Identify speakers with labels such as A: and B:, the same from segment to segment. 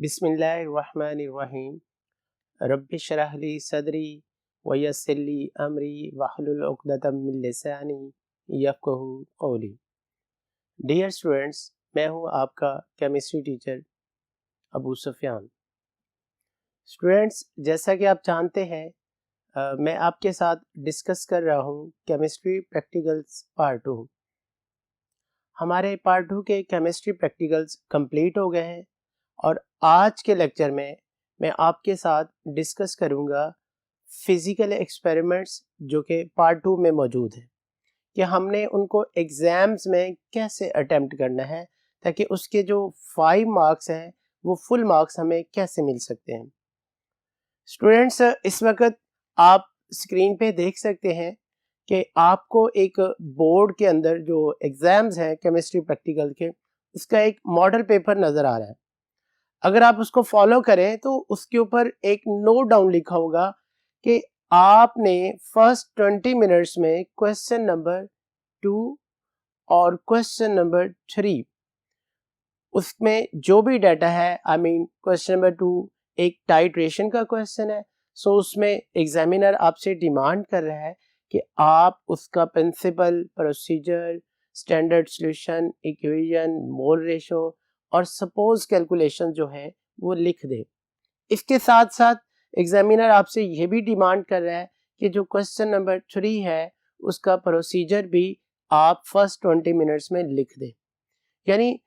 A: बिस्मिल्लाहिर्रहमानिर्रहीम। रब्बि शरह ली सदरी वयस्सिर ली अमरी वहलुल उक़दतम मिन लिसानी यफ़क़हू क़ौली। डियर स्टूडेंट्स, मैं हूँ आपका chemistry teacher Abu Sufiyan. Students, जैसा कि आप जानते हैं मैं आपके साथ डिस्कस कर रहा हूँ केमिस्ट्री प्रैक्टिकल्स पार्ट 2। हमारे पार्ट 2 के केमिस्ट्री प्रैक्टिकल्स कंप्लीट हो गए हैं और आज के लेक्चर में मैं आपके साथ डिस्कस करूंगा फिज़िकल एक्सपेरिमेंट्स जो कि पार्ट 2 में मौजूद है कि हमने उनको एग्ज़ाम्स में कैसे अटेम्प्ट करना है ताकि उसके जो 5 मार्क्स हैं वो फुल मार्क्स हमें कैसे मिल सकते हैं। स्टूडेंट्स, इस वक्त आप स्क्रीन पे देख सकते हैं कि आपको एक बोर्ड के अंदर जो एग्ज़ाम्स हैं केमिस्ट्री प्रैक्टिकल के उसका एक मॉडल पेपर नज़र आ रहा है। अगर आप उसको फॉलो करें तो उसके ऊपर एक नोट डाउन लिखा होगा कि आपने फर्स्ट 20 मिनट्स में क्वेश्चन नंबर 2 और क्वेश्चन नंबर 3 उसमें जो भी डाटा है क्वेश्चन नंबर 2 एक टाइट्रेशन का क्वेश्चन है। सो उसमें एग्जामिनर आपसे डिमांड कर रहा है कि आप उसका principal, procedure, standard solution, equation, mole ratio और सपोज कैलकुलेशन जो है वो लिख दे। इसके साथ साथ एग्जामिनर आपसे ये भी डिमांड कर रहा है कि जो क्वेश्चन नंबर 3 है उसका प्रोसीजर भी आप फर्स्ट 20 मिनट्स में लिख दे। यानी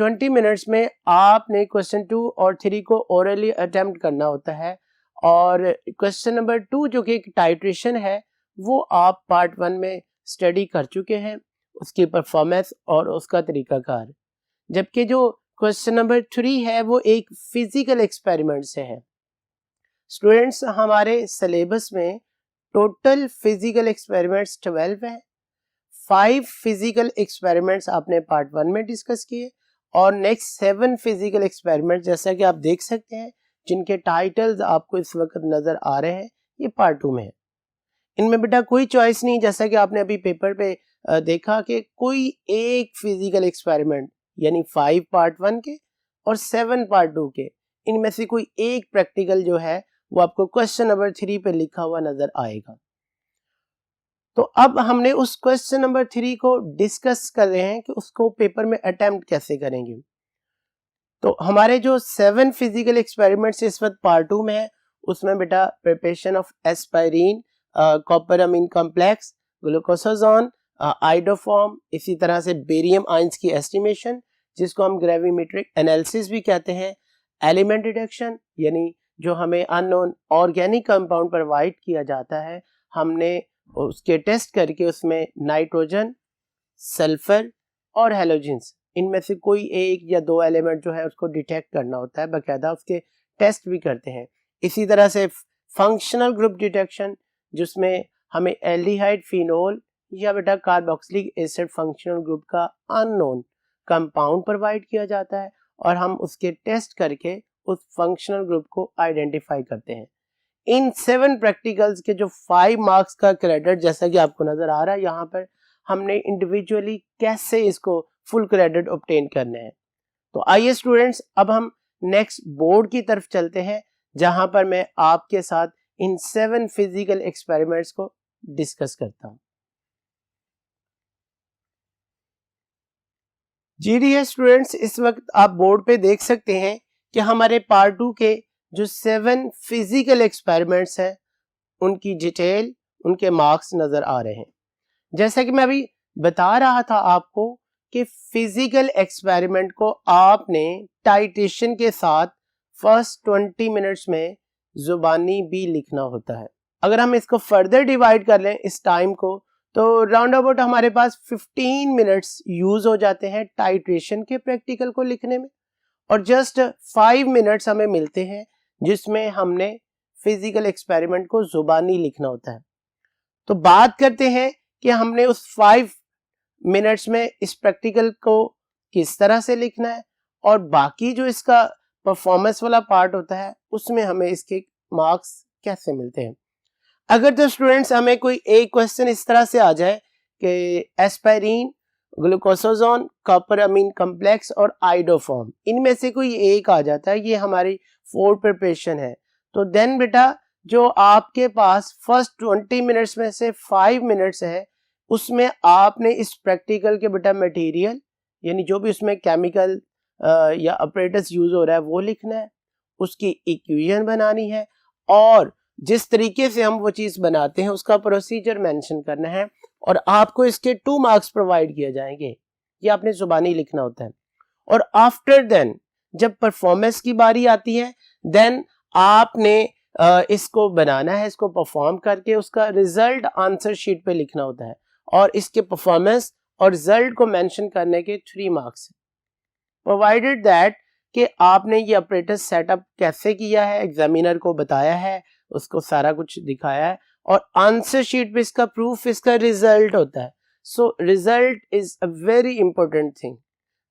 A: 20 मिनट्स में आपने क्वेश्चन 2 और 3 को ओरली अटेम्प्ट करना होता है और क्वेश्चन नंबर 2 जो कि एक टाइट्रेशन है वो आप पार्ट 1 में स्टडी कर चुके हैं, उसकी परफॉर्मेंस और उसका तरीकाकार। जबकि जो क्वेश्चन नंबर 3 है वो एक फिजिकल एक्सपेरिमेंट से है। स्टूडेंट्स, हमारे सिलेबस में टोटल फिजिकल एक्सपेरिमेंट्स 12 हैं। 5 फिजिकल एक्सपेरिमेंट्स आपने पार्ट 1 में डिस्कस किए और नेक्स्ट 7 फिजिकल एक्सपेरिमेंट जैसा कि आप देख सकते हैं जिनके टाइटल्स आपको इस वक्त नजर आ रहे हैं, ये पार्ट 2 में है। इनमें बेटा कोई चॉइस नहीं, जैसा कि आपने अभी पेपर पे देखा कि कोई एक फिजिकल एक्सपेरिमेंट यानी 5 पार्ट 1 के और 7 पार्ट 2 के, इनमें से कोई एक प्रैक्टिकल जो है वो आपको क्वेश्चन नंबर 3 पे लिखा हुआ नजर आएगा। तो अब हमने उस क्वेश्चन नंबर 3 को डिस्कस कर रहे हैं कि उसको पेपर में अटेम्प्ट कैसे करेंगे। तो हमारे जो 7 फिजिकल एक्सपेरिमेंट्स इस वक्त पार्ट 2 में है उसमें बेटा preparation of aspirin, copper amine complex, glucosazone, iodoform, इसी तरह से बेरियम आयंस की एस्टिमेशन जिसको हम ग्रेविमेट्रिक एनालिसिस भी कहते हैं, एलिमेंट डिटेक्शन यानी जो हमें अननोन ऑर्गेनिक कंपाउंड प्रोवाइड किया जाता है हमने उसके टेस्ट करके उसमें नाइट्रोजन, सल्फर और हैलोजेंस इनमें से कोई एक या 2 एलिमेंट जो है उसको डिटेक्ट करना होता है, बाकायदा उसके टेस्ट भी करते हैं। इसी तरह से फंक्शनल ग्रुप डिटेक्शन जिसमें हमें एल्डिहाइड, फिनोल या बेटा कार्बोक्सिलिक एसिड फंक्शनल ग्रुप का अननोन कंपाउंड प्रोवाइड किया जाता है और हम उसके टेस्ट करके उस फंक्शनल ग्रुप को आइडेंटिफाई करते हैं। इन 7 प्रैक्टिकल्स के जो 5 मार्क्स का क्रेडिट जैसा कि आपको नजर आ रहा है यहाँ पर, हमने इंडिविजुअली कैसे इसको फुल क्रेडिट ऑब्टेन करने हैं। तो आइए स्टूडेंट्स, अब हम नेक्स्ट बोर्ड की तरफ चलते हैं जहां पर मैं आपके साथ इन 7 फिजिकल एक्सपेरिमेंट्स को डिस्कस करता हूं। जी डियर स्टूडेंट्स, इस वक्त आप बोर्ड पे देख सकते हैं कि हमारे पार्ट 2 के जो 7 फिजिकल एक्सपेरिमेंट्स हैं उनकी डिटेल, उनके मार्क्स नजर आ रहे हैं। जैसा कि मैं अभी बता रहा था आपको कि फिजिकल एक्सपेरिमेंट को आपने टाइट्रेशन के साथ फर्स्ट 20 मिनट्स में जुबानी भी लिखना होता है। अगर हम इसको फर्दर डिवाइड कर लें इस टाइम को तो राउंड अबाउट हमारे पास 15 मिनट्स यूज हो जाते हैं टाइट्रेशन के प्रैक्टिकल को लिखने में और जस्ट 5 मिनट्स हमें मिलते हैं जिसमें हमने फिजिकल एक्सपेरिमेंट को जुबानी लिखना होता है। तो बात करते हैं कि हमने उस 5 मिनट्स में इस प्रैक्टिकल को किस तरह से लिखना है और बाकी जो इसका परफॉर्मेंस वाला पार्ट होता है उसमें हमें इसके मार्क्स कैसे मिलते हैं। अगर तो स्टूडेंट्स हमें कोई एक क्वेश्चन इस तरह से आ जाए कि एस्पाइरिन ग्लूकोसाजोन, कॉपर अमीन कम्प्लेक्स और आइडोफॉर्म, इनमें से कोई एक आ जाता है, ये हमारी 4 प्रिपरेशन है। तो देन बेटा जो आपके पास फर्स्ट 20 मिनट्स में से 5 मिनट्स है, उसमें आपने इस प्रैक्टिकल के बेटा मटेरियल यानी जो भी उसमें केमिकल या अपरेटस यूज हो रहा है वो लिखना है, उसकी इक्वेशन बनानी है और जिस तरीके से हम वो चीज बनाते हैं उसका प्रोसीजर मेंशन करना है और आपको इसके 2 मार्क्स प्रोवाइड किए जाएंगे। ये आपने जुबानी लिखना होता है। और आफ्टर देन जब परफॉर्मेंस की बारी आती है, देन आपने इसको बनाना है, इसको परफॉर्म करके उसका रिजल्ट आंसर शीट पे लिखना होता है और इसके परफॉर्मेंस और रिजल्ट को मेंशन करने के 3 मार्क्स, प्रोवाइडेड दैट कि आपने ये ऑपरेटर सेटअप कैसे किया है, एग्जामिनर को बताया है, उसको सारा कुछ दिखाया है और आंसर शीट पे इसका प्रूफ, इसका रिजल्ट होता है। So result is a very important thing.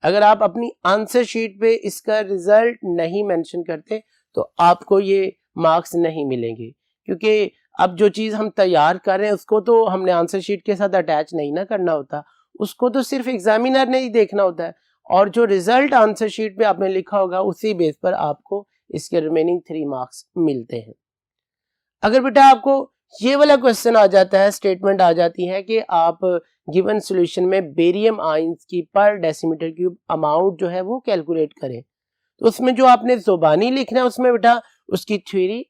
A: अगर आप अपनी आंसर शीट पे इसका रिजल्ट नहीं मेंशन करते तो आपको ये मार्क्स नहीं मिलेंगे, क्योंकि अब जो चीज हम तैयार कर रहे हैं उसको तो हमने आंसर शीट के साथ अटैच नहीं ना करना होता, उसको तो सिर्फ एग्जामिनर ने ही देखना होता है और जो रिजल्ट आंसर शीट पे आपने लिखा होगा उसी बेस पर आपको इसके रिमेनिंग 3 मार्क्स मिलते हैं। अगर बेटा आपको ये वाला क्वेश्चन आ जाता है, स्टेटमेंट आ जाती है कि आप गिवन सॉल्यूशन में बेरियम आयंस की पर डेसीमीटर क्यूब अमाउंट जो है वो कैलकुलेट करें, तो उसमें जो आपने जुबानी लिखना है उसमें बेटा उसकी थ्योरी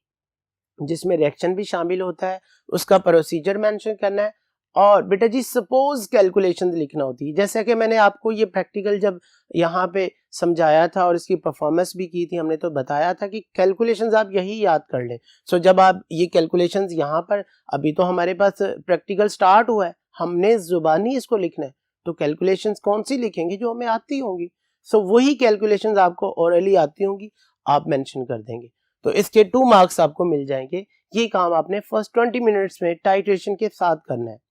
A: जिसमें रिएक्शन भी शामिल होता है, उसका प्रोसीजर मेंशन करना है और बेटा जी सपोज कैलकुलेशन लिखना होती है। जैसा कि मैंने आपको ये प्रैक्टिकल जब यहाँ पे समझाया था और इसकी परफॉर्मेंस भी की थी, हमने तो बताया था कि कैलकुलेशंस आप यही याद कर लें। सो जब आप ये कैलकुलेशंस यहाँ पर, अभी तो हमारे पास प्रैक्टिकल स्टार्ट हुआ है, हमने जुबानी इसको लिखना है, तो कैलकुलेशंस कौन सी लिखेंगे जो हमें आती होंगी। सो वही कैलकुलेशंस आपको ओरली आती होंगी, आप मेंशन कर देंगे, तो इसके 2 मार्क्स आपको मिल जाएंगे। ये काम आपने फर्स्ट 20 मिनट्स में टाइट्रेशन के साथ करना है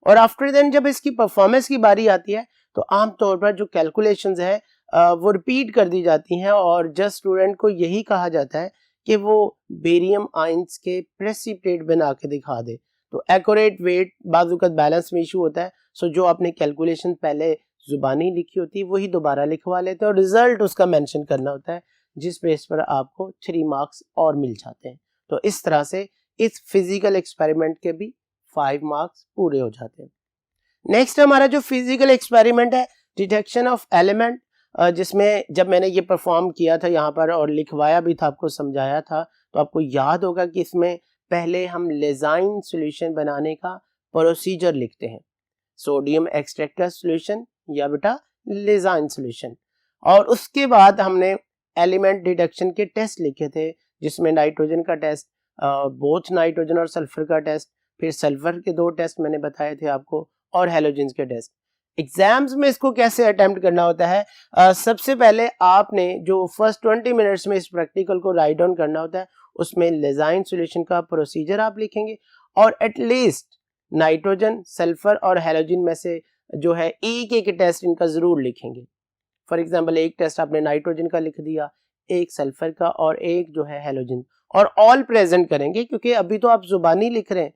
A: और आफ्टर देन जब इसकी परफॉर्मेंस की बारी आती है तो आमतौर पर जो कैलकुलेशंस है वो रिपीट कर दी जाती हैं और जस्ट स्टूडेंट को यही कहा जाता है कि वो बेरियम आयंस के प्रेसिपिटेट बना के दिखा दे। तो एक्यूरेट वेट बाजुकत बैलेंस में इशू होता है, सो जो आपने कैलकुलेशन पहले जुबानी लिखी होती है वही दोबारा लिखवा लेते हैं और रिजल्ट उसका मेंशन करना होता है, जिस बेस पर आपको 3 मार्क्स और मिल जाते हैं। तो इस तरह से इस फिजिकल एक्सपेरिमेंट के भी 5 मार्क्स पूरे हो जाते हैं। नेक्स्ट हमारा जो फिजिकल एक्सपेरिमेंट है डिटेक्शन ऑफ एलिमेंट, जिसमें जब मैंने ये परफॉर्म किया था यहाँ पर और लिखवाया भी था, आपको समझाया था, तो आपको याद होगा कि इसमें पहले हम लेजाइन सॉल्यूशन बनाने का प्रोसीजर लिखते हैं, सोडियम एक्सट्रैक्टर सॉल्यूशन या बेटा लेजाइन सॉल्यूशन, और उसके बाद हमने एलिमेंट डिटेक्शन के टेस्ट लिखे थे जिसमें नाइट्रोजन का टेस्ट, बोथ नाइट्रोजन और सल्फर का टेस्ट, फिर सल्फर के 2 टेस्ट मैंने बताए थे आपको और हैलोजेंस के टेस्ट। एग्जाम्स में इसको कैसे अटेम्प्ट करना होता है, सबसे पहले आपने जो फर्स्ट 20 मिनट्स में इस प्रैक्टिकल को राइट डाउन करना होता है उसमें लेजाइन सॉल्यूशन का प्रोसीजर आप लिखेंगे और एटलीस्ट नाइट्रोजन, सल्फर और हैलोजन में से जो है एक टेस्ट इनका जरूर लिखेंगे। फॉर एग्जाम्पल एक टेस्ट आपने नाइट्रोजन का लिख दिया, एक सल्फर का और एक जो है हैलोजन, और ऑल प्रेजेंट करेंगे क्योंकि अभी तो आप जुबानी लिख रहे हैं,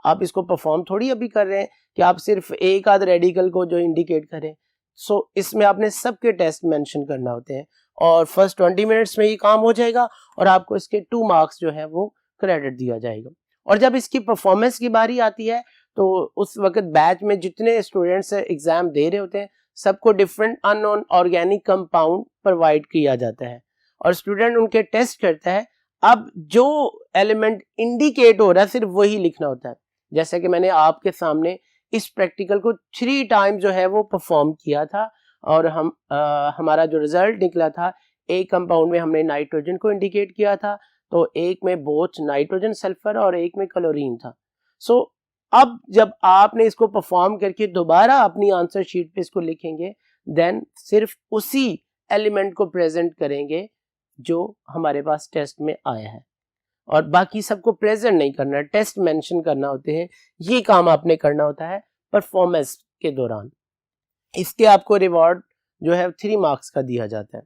A: आप इसको परफॉर्म थोड़ी अभी कर रहे हैं कि आप सिर्फ एक आध रेडिकल को जो इंडिकेट करें। सो इसमें आपने सबके टेस्ट मेंशन करना होते हैं और फर्स्ट 20 मिनट्स में ये काम हो जाएगा और आपको इसके 2 मार्क्स जो है वो क्रेडिट दिया जाएगा। और जब इसकी परफॉर्मेंस की बारी आती है तो उस वक्त बैच में जितने स्टूडेंट्स एग्जाम दे रहे होते हैं सबको different unknown organic compound provide किया जाता है और स्टूडेंट उनके टेस्ट करता है। अब जो एलिमेंट इंडिकेट हो रहा है सिर्फ वही लिखना होता है। जैसे कि मैंने आपके सामने इस प्रैक्टिकल को 3 टाइम जो है वो परफॉर्म किया था और हमारा जो रिजल्ट निकला था, एक कंपाउंड में हमने नाइट्रोजन को इंडिकेट किया था, तो एक में बोथ नाइट्रोजन सल्फर और एक में क्लोरीन था। सो अब जब आपने इसको परफॉर्म करके दोबारा अपनी आंसर शीट पे इसको लिखेंगे, देन सिर्फ उसी एलिमेंट को प्रेजेंट करेंगे जो हमारे पास टेस्ट में आया है और बाकी सबको प्रेजेंट नहीं करना, टेस्ट मेंशन करना होते हैं। ये काम आपने करना होता है परफॉर्मेंस के दौरान। इसके आपको रिवॉर्ड जो है 3 मार्क्स का दिया जाता है।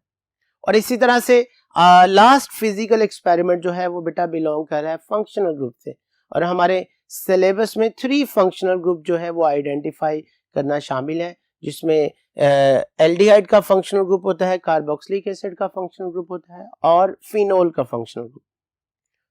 A: और इसी तरह से लास्ट फिजिकल एक्सपेरिमेंट जो है वो बेटा बिलोंग कर रहा है फंक्शनल ग्रुप से और हमारे सिलेबस में 3 फंक्शनल ग्रुप जो है वो आइडेंटिफाई करना शामिल है, जिसमें एल्डिहाइड का फंक्शनल ग्रुप होता है, कार्बोक्सिलिक एसिड का फंक्शनल ग्रुप होता है और फिनोल का फंक्शनल ग्रुप।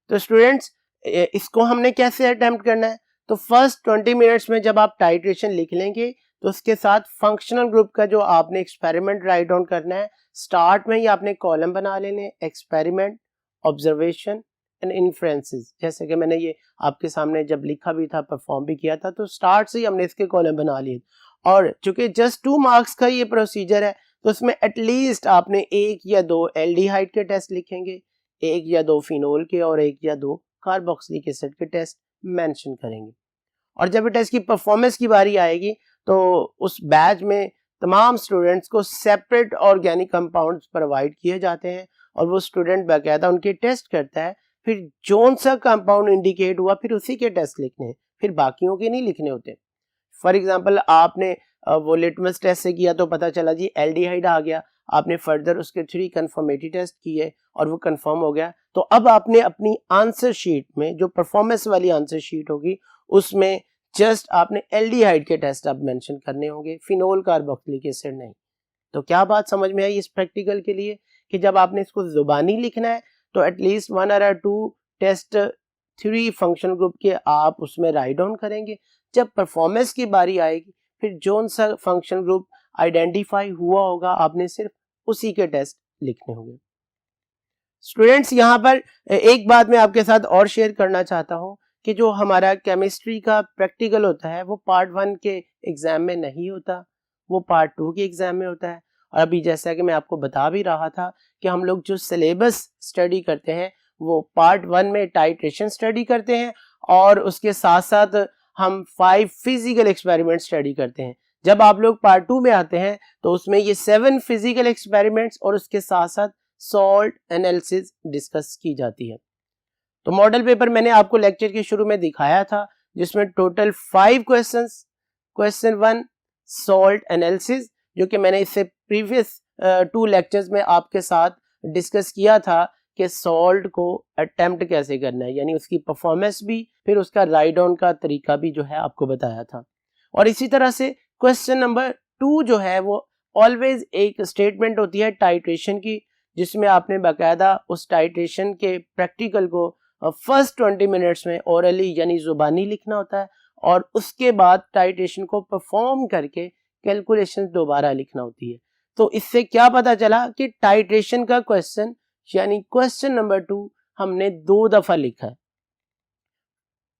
A: तो स्टूडेंट्स इसको हमने कैसे अटेम्प्ट करना है, तो फर्स्ट 20 मिनट्स में जब आप टाइट्रेशन लिख लेंगे तो उसके साथ फंक्शनल ग्रुप का जो आपने एक्सपेरिमेंट राइट डाउन करना है, स्टार्ट में ही आपने कॉलम बना लेने, एक्सपेरिमेंट, ऑब्जर्वेशन एंड इन्फ्रेंसेस। जैसे कि मैंने ये आपके सामने जब लिखा भी था, परफॉर्म भी किया था, तो स्टार्ट से ही हमने इसके कॉलम बना लिए। और चूंकि जस्ट 2 मार्क्स का ये प्रोसीजर है, तो उसमें एटलीस्ट आपने 1 या 2 एल्डिहाइड के टेस्ट लिखेंगे, 1 या 2 फिनोल के और 1 या 2 कार्बोक्सिलिक एसिड के टेस्ट मेंशन करेंगे। और जब टेस्ट की परफॉर्मेंस की बारी आएगी तो उस बैच में तमाम स्टूडेंट्स को सेपरेट ऑर्गेनिक कंपाउंड्स प्रोवाइड किए जाते हैं और वो स्टूडेंट बाकायदा उनके टेस्ट करता है, फिर जोन सा कंपाउंड इंडिकेट हुआ फिर उसी के टेस्ट लिखने हैं, फिर बाकियों के नहीं लिखने होते। फॉर एग्जांपल आपने वो लिटमस टेस्ट से किया तो पता चला जी एल्डिहाइड आ गया, आपने फर्दर उसके 3 कंफर्मेटरी टेस्ट किए और वो कंफर्म हो गया, तो अब आपने अपनी आंसर शीट में जो परफॉर्मेंस वाली आंसर शीट होगी उसमें जस्ट आपने एल्डिहाइड के टेस्ट अब मेंशन करने होंगे, फिनोल कार्बोक्सिलिक एसिड नहीं। तो क्या बात समझ में आई इस प्रैक्टिकल के लिए कि जब आपने इसको जुबानी लिखना है तो एटलीस्ट 1 और 2 टेस्ट 3 फंक्शनल ग्रुप के आप उसमें राइट डाउन करेंगे। जब परफॉर्मेंस की बारी आएगी फिर जोन सा फंक्शनल ग्रुप आइडेंटिफाई हुआ होगा, आपने सिर्फ उसी के टेस्ट लिखने होंगे। स्टूडेंट्स यहाँ पर एक बात मैं आपके साथ और शेयर करना चाहता हूँ कि जो हमारा केमिस्ट्री का प्रैक्टिकल होता है वो पार्ट 1 के एग्जाम में नहीं होता, वो पार्ट 2 के एग्जाम में होता है। और अभी जैसा कि मैं आपको बता भी रहा था कि हम लोग जो सिलेबस स्टडी करते हैं वो पार्ट 1 में टाइट्रेशन स्टडी करते हैं और उसके साथ साथ हम 5 फिजिकल एक्सपेरिमेंट स्टडी करते हैं। जब आप लोग पार्ट 2 में आते हैं तो उसमें ये 7 फिजिकल एक्सपेरिमेंट्स और उसके साथ साथ सॉल्ट एनालिसिस डिस्कस की जाती है। तो मॉडल पेपर मैंने आपको लेक्चर के शुरू में दिखाया था जिसमें total 5 questions, question 1 salt analysis, जो कि मैंने इससे प्रीवियस 2 लेक्चर्स में आपके साथ डिस्कस किया था कि सॉल्ट को अटेम्प्ट कैसे करना है, यानी उसकी परफॉर्मेंस भी फिर उसका राइट डाउन का तरीका भी जो है आपको बताया था। और इसी तरह से क्वेश्चन नंबर 2 जो है वो ऑलवेज एक स्टेटमेंट होती है टाइट्रेशन की, जिसमें आपने बाकायदा उस टाइट्रेशन के प्रैक्टिकल को फर्स्ट 20 मिनट्स में ओरली यानी जुबानी लिखना होता है और उसके बाद टाइट्रेशन को परफॉर्म करके कैलकुलेशन दोबारा लिखना होती है। तो इससे क्या पता चला कि टाइट्रेशन का क्वेश्चन यानी क्वेश्चन नंबर 2 हमने 2 दफा लिखा है।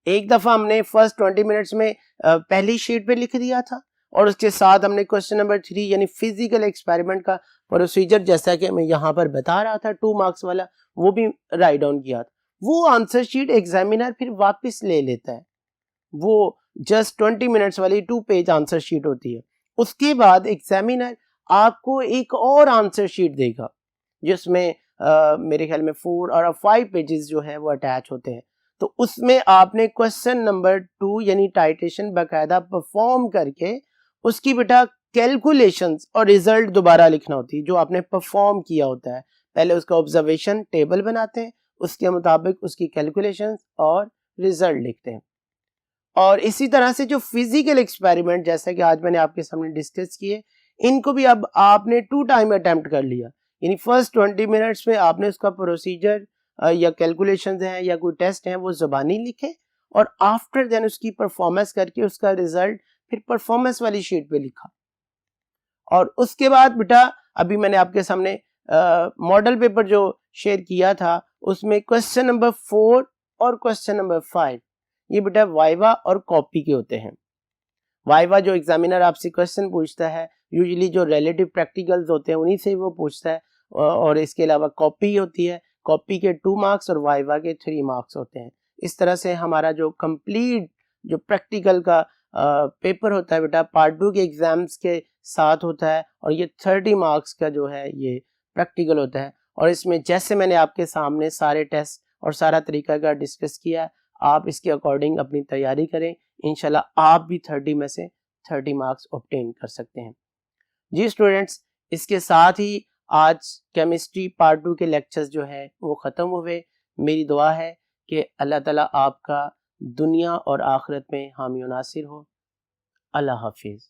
A: एक दफा हमने फर्स्ट 20 मिनट्स में पहली शीट पे लिख दिया था और उसके साथ हमने क्वेश्चन नंबर 3 यानी फिजिकल एक्सपेरिमेंट का प्रोसीजर जैसा कि मैं यहाँ पर बता रहा था 2 मार्क्स वाला, वो भी राइट डाउन किया था। वो आंसर शीट एग्जामिनर फिर वापस ले लेता है, वो जस्ट 20 मिनट्स वाली 2 पेज आंसर शीट होती है। उसके बाद एग्जामिनर आपको एक और आंसर शीट देगा जिसमें मेरे ख्याल में 4 और 5 पेजेस जो है वो अटैच होते हैं। तो उसमें आपने क्वेश्चन नंबर 2 यानी टाइट्रेशन बाकायदा परफॉर्म करके उसकी बेटा कैलकुलेशंस और रिजल्ट दोबारा लिखना होती है जो आपने परफॉर्म किया होता है। पहले उसका ऑब्जर्वेशन टेबल बनाते हैं, उसके मुताबिक उसकी कैलकुलेशंस और रिजल्ट लिखते हैं। और इसी तरह से जो फिजिकल एक्सपेरिमेंट जैसा कि आज मैंने आपके सामने डिस्कस किए, इनको भी अब आपने 2 टाइम अटेम्प्ट कर लिया, यानी फर्स्ट 20 मिनट्स में आपने उसका प्रोसीजर या कैलकुलेशंस हैं या कोई टेस्ट हैं वो ज़बानी लिखे और आफ्टर देन उसकी परफॉर्मेंस करके उसका रिजल्ट फिर परफॉर्मेंस वाली शीट पे लिखा। और उसके बाद बेटा अभी मैंने आपके सामने मॉडल पेपर जो शेयर किया था उसमें क्वेश्चन नंबर 4 और क्वेश्चन नंबर 5 ये बेटा वाइवा और कॉपी के होते हैं। वाइवा जो एग्जामिनर आपसे क्वेश्चन पूछता है, यूजुअली जो रिलेटिव प्रैक्टिकल्स होते हैं उन्हीं से वो पूछता है, और इसके अलावा कॉपी होती है, कॉपी के 2 मार्क्स और वाइवा के 3 मार्क्स होते हैं। इस तरह से हमारा जो कंप्लीट जो प्रैक्टिकल का पेपर होता है बेटा पार्ट 2 के एग्जाम्स के साथ होता है और ये 30 मार्क्स का जो है ये प्रैक्टिकल होता है। और इसमें जैसे मैंने आपके सामने सारे टेस्ट और सारा तरीका का डिस्कस किया, आप इसके अकॉर्डिंग अपनी तैयारी करें, इंशाल्लाह आप भी 30 में से 30 मार्क्स ऑब्टेन कर सकते हैं। जी स्टूडेंट्स, इसके साथ ही आज केमिस्ट्री पार्ट 2 के लेक्चर्स जो है वो ख़त्म हुए। मेरी दुआ है कि अल्लाह ताला आपका दुनिया और आखिरत में हामी और नासिर हो। अल्लाह हाफिज़।